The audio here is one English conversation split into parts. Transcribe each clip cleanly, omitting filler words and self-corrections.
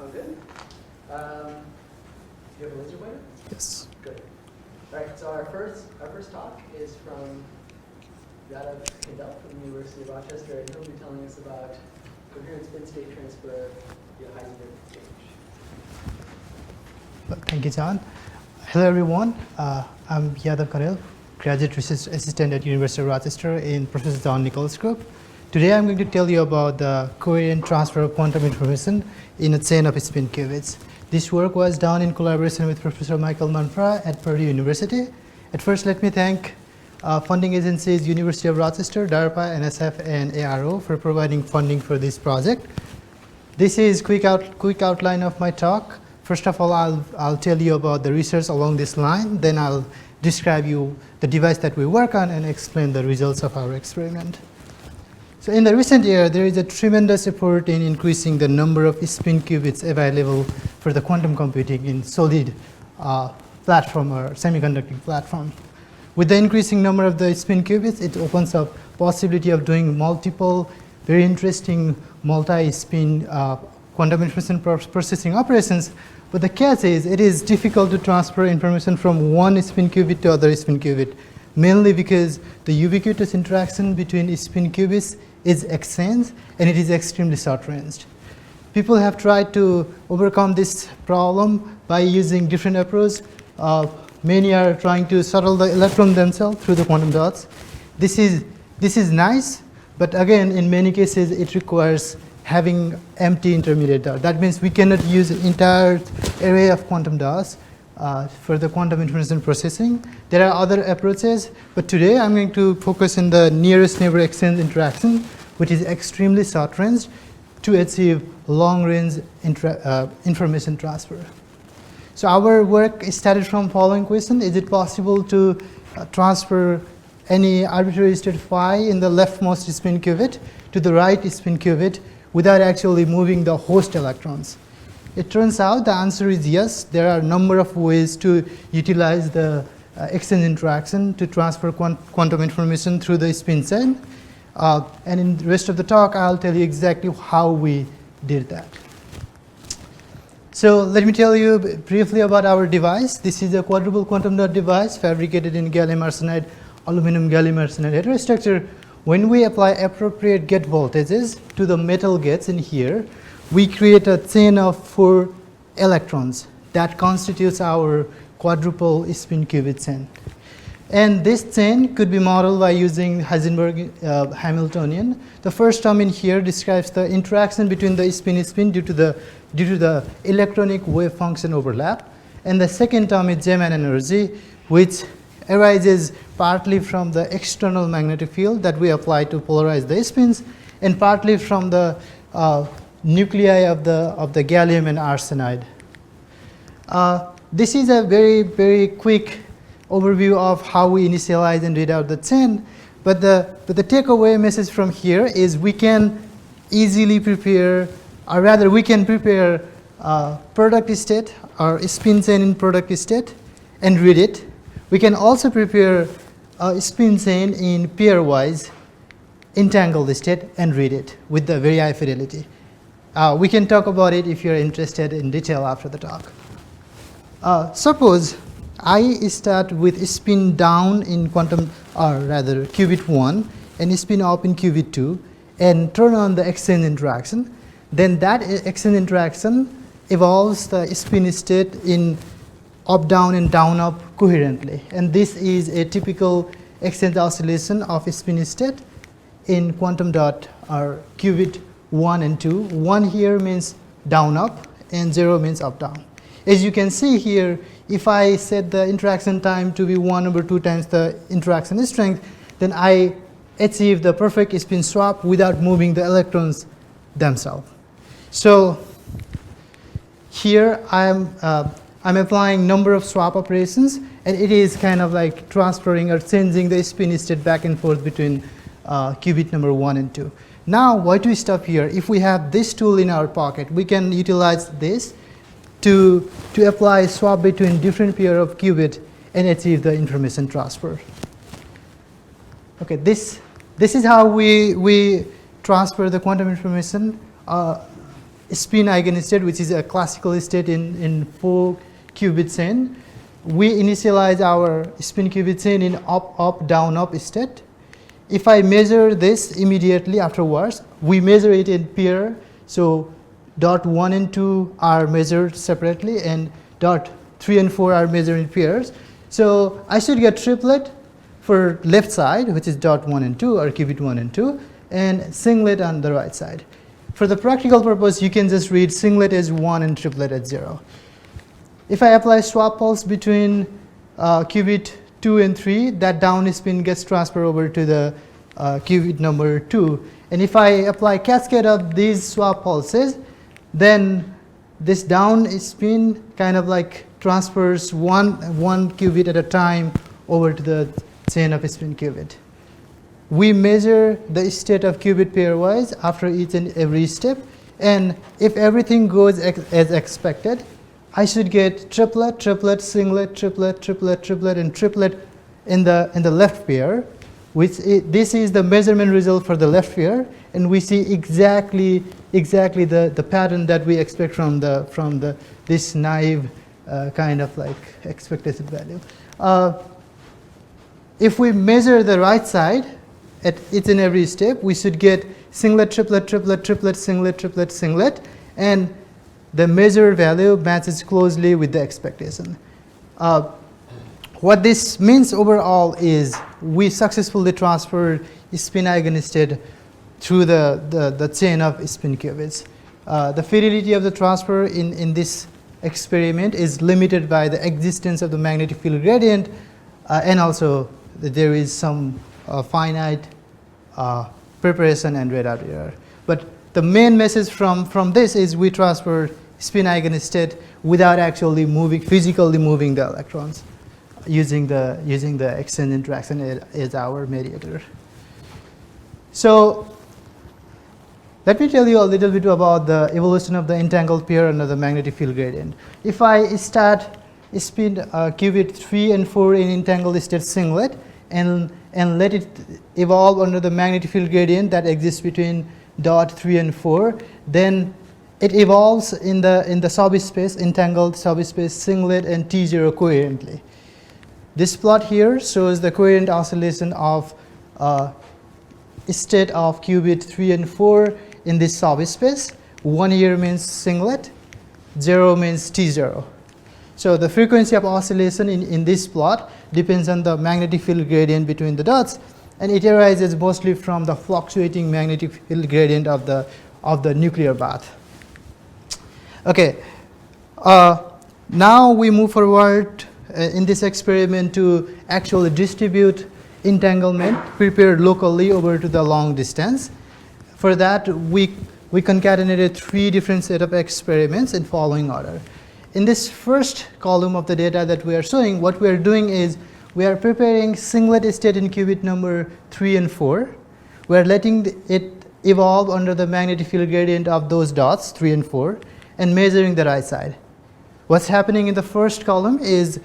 Sound good? You have a laser pointer? Yes. Good. All right, so our first talk is from Yadav Kandel from the University of Rochester, and he'll be telling us about coherent spin state transfer via Heisenberg exchange. Thank you, John. Hello, everyone. I'm Yadav Kandel, graduate research assistant at University of Rochester in Professor John Nichols' group. Today, I'm going to tell you about the coherent transfer of quantum information in a chain of spin qubits. This work was done in collaboration with Professor Michael Manfra at Purdue University. At first, let me thank funding agencies University of Rochester, DARPA, NSF, and ARO for providing funding for this project. This is quick outline of my talk. First of all, I'll tell you about the research along this line. Then I'll describe you the device that we work on and explain the results of our experiment. So in the recent year, there is a tremendous effort in increasing the number of spin qubits available for the quantum computing in solid platform or semiconducting platform. With the increasing number of the spin qubits, it opens up possibility of doing multiple very interesting multi-spin quantum information processing operations. But the catch is it is difficult to transfer information from one spin qubit to other spin qubit, mainly because the ubiquitous interaction between spin qubits is exchange and it is extremely short-ranged. People have tried to overcome this problem by using different approaches. Many are trying to shuttle the electron themselves through the quantum dots. This is nice, but again, in many cases, it requires having empty intermediate dot. That means we cannot use an entire array of quantum dots for the quantum information processing. There are other approaches, but today I'm going to focus on the nearest neighbor exchange interaction, which is extremely short-ranged to achieve long-range information transfer. So our work started from following question: is it possible to transfer any arbitrary state phi in the leftmost spin qubit to the right spin qubit without actually moving the host electrons? It turns out the answer is yes. There are a number of ways to utilize the exchange interaction to transfer quantum information through the spin chain. And in the rest of the talk, I'll tell you exactly how we did that. So let me tell you briefly about our device. This is a quadruple quantum dot device fabricated in gallium arsenide, aluminum gallium arsenide heterostructure. When we apply appropriate gate voltages to the metal gates in here, we create a chain of 4 electrons that constitutes our quadruple spin qubit chain. And this chain could be modeled by using Heisenberg Hamiltonian. The first term in here describes the interaction between the spin due to the electronic wave function overlap. And the second term is Zeeman energy, which arises partly from the external magnetic field that we apply to polarize the spins, and partly from the nuclei of the gallium and arsenide. This is a very, very quick overview of how we initialize and read out the chain. But the takeaway message from here is we can easily prepare, or rather we can prepare product state or spin chain in product state and read it. We can also prepare a spin chain in pairwise entangled state and read it with the very high fidelity. We can talk about it if you're interested in detail after the talk. Suppose I start with spin down in quantum, or rather qubit 1, and spin up in qubit 2, and turn on the exchange interaction. Then that exchange interaction evolves the spin state in up down and down up coherently. And this is a typical exchange oscillation of spin state in quantum dot or qubit 1 and 2. 1 here means down up and 0 means up down. As you can see here, if I set the interaction time to be 1/2 times the interaction strength, then I achieve the perfect spin swap without moving the electrons themselves. So here I'm applying number of swap operations, and it is kind of like transferring or changing the spin state back and forth between qubit number 1 and 2. Now, why do we stop here? If we have this tool in our pocket, we can utilize this to apply swap between different pair of qubit and achieve the information transfer. Okay, this is how we transfer the quantum information spin eigenstate, which is a classical state in 4 qubit chain. We initialize our spin qubit chain in up, up, down, up state. If I measure this immediately afterwards, we measure it in pair. So dot 1 and 2 are measured separately, and dot 3 and 4 are measured in pairs. So I should get triplet for left side, which is dot 1 and 2, or qubit 1 and 2, and singlet on the right side. For the practical purpose, you can just read singlet as 1 and triplet as 0. If I apply swap pulse between qubit 2 and 3, that down spin gets transferred over to the qubit number 2. And if I apply cascade of these swap pulses, then this down spin kind of like transfers one qubit at a time over to the chain of spin qubit. We measure the state of qubit pairwise after each and every step, and if everything goes as expected, I should get triplet, triplet, singlet, triplet, triplet, triplet, and triplet in the left pair, this is the measurement result for the left pair, and we see exactly the pattern that we expect from this naive kind of like expected value. If we measure the right side at each and every step, we should get singlet, triplet, triplet, triplet, singlet, triplet, singlet, and the measured value matches closely with the expectation. What this means overall is we successfully transferred spin eigenstate through the chain of spin qubits. The fidelity of the transfer in this experiment is limited by the existence of the magnetic field gradient, and also there is some finite preparation and radar error. But the main message from this is we transfer spin eigenstate without actually physically moving the electrons, using the exchange interaction as our mediator. So let me tell you a little bit about the evolution of the entangled pair under the magnetic field gradient. If I start spin qubit 3 and 4 in entangled state singlet and let it evolve under the magnetic field gradient that exists between dot 3 and 4, then it evolves in the subspace, entangled subspace singlet and T0 coherently. This plot here shows the coherent oscillation of state of qubit 3 and 4 in this subspace. 1 here means singlet, 0 means T0. So the frequency of oscillation in this plot depends on the magnetic field gradient between the dots, and it arises mostly from the fluctuating magnetic field gradient of the nuclear bath. Okay, now we move forward in this experiment to actually distribute entanglement prepared locally over to the long distance. For that, we concatenated 3 different set of experiments in following order. In this first column of the data that we are showing, what we are doing is we are preparing singlet state in qubit number 3 and 4. We are letting it evolve under the magnetic field gradient of those dots, 3 and 4, and measuring the right side. What's happening in the first column is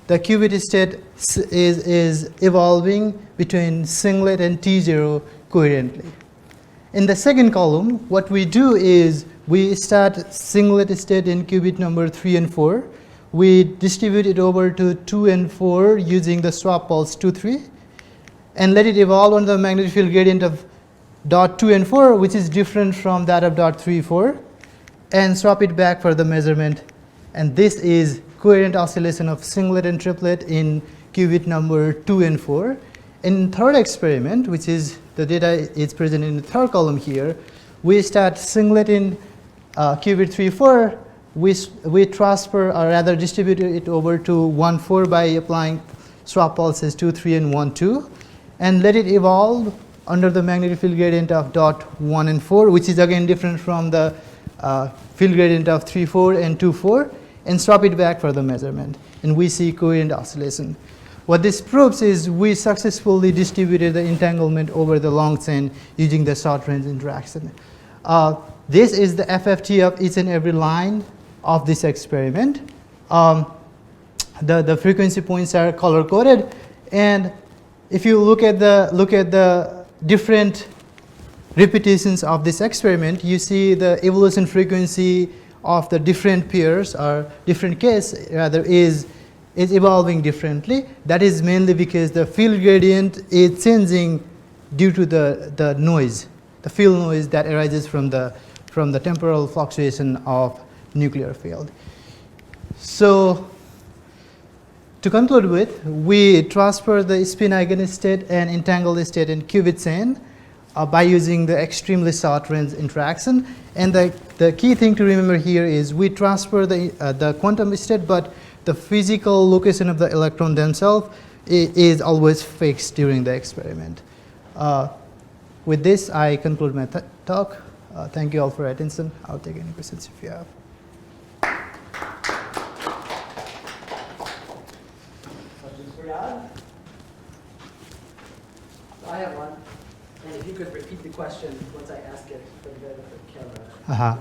the qubit state is evolving between singlet and T0 coherently. In the second column, what we do is we start singlet state in qubit number 3 and 4. We distribute it over to 2 and 4 using the swap pulse 2, 3, and let it evolve under the magnetic field gradient of dot 2 and 4, which is different from that of dot 3, 4, and swap it back for the measurement. And this is coherent oscillation of singlet and triplet in qubit number 2 and 4. In third experiment, which is the data is present in the third column here, we start singlet in qubit 3, 4. We transfer, or rather distribute it over to 1, 4 by applying swap pulses 2, 3, and 1, 2, and let it evolve under the magnetic field gradient of dot 1 and 4, which is again different from the field gradient of 3, 4 and 2, 4, and swap it back for the measurement. And we see coherent oscillation. What this proves is we successfully distributed the entanglement over the long chain using the short range interaction. This is the FFT of each and every line of this experiment. The frequency points are color coded, and if you look at the different repetitions of this experiment, you see the evolution frequency of the different pairs or different case rather is evolving differently. That is mainly because the field gradient is changing due to the noise, the field noise that arises from the temporal fluctuation of nuclear field. So to conclude with, we transfer the spin eigenstate and entangled state in qubit chain by using the extremely short range interaction. And the key thing to remember here is we transfer the quantum state, but the physical location of the electron themselves is always fixed during the experiment. With this, I conclude my talk. Thank you all for your attention. I'll take any questions if you have. Questions for Yadav? I have one. And if you could repeat the question once I ask it for the benefit of the camera.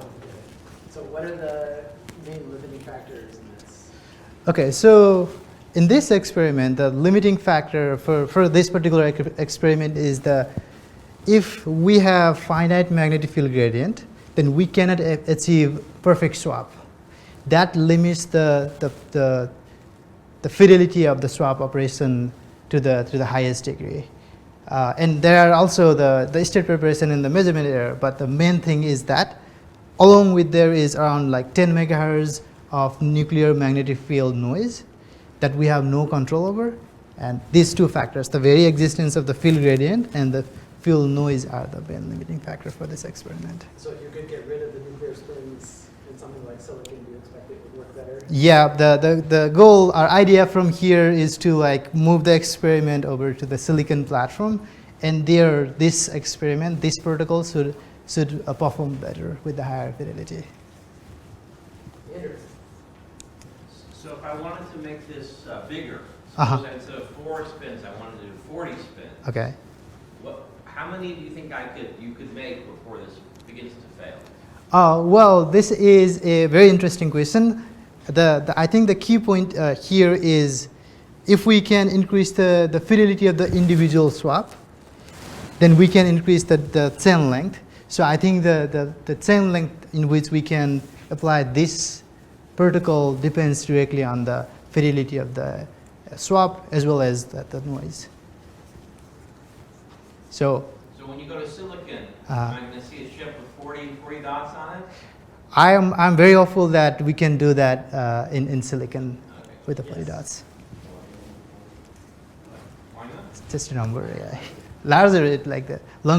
So what are the main limiting factors in this? Okay, so in this experiment, the limiting factor for this particular experiment is if we have finite magnetic field gradient, then we cannot achieve perfect swap. That limits the fidelity of the swap operation to the highest degree. And there are also the state preparation and the measurement error, but the main thing is that along with there is around like 10 megahertz of nuclear magnetic field noise that we have no control over. And these two factors, the very existence of the field gradient and the field noise, are the main limiting factor for this experiment. So if you could get rid of the nuclear spins in something like silicon, do you expect it would work better? Yeah, the goal, our idea from here is to like move the experiment over to the silicon platform, and there this experiment, this protocol should perform better with the higher fidelity. Andrew. So if I wanted to make this bigger, Uh-huh. suppose instead of 4 spins, I wanted to do 40 spins. Okay. How many do you think you could make before this begins to fail? Well, this is a very interesting question. I think the key point here is if we can increase the fidelity of the individual swap, then we can increase the chain length. So I think the chain length in which we can apply this protocol depends directly on the fidelity of the swap as well as the noise. So when you go to silicon, am I going to see a chip with 40 dots on it? I'm very hopeful that we can do that in silicon with the 40 dots. Why not? It's just a number, yeah. Larger, like the longer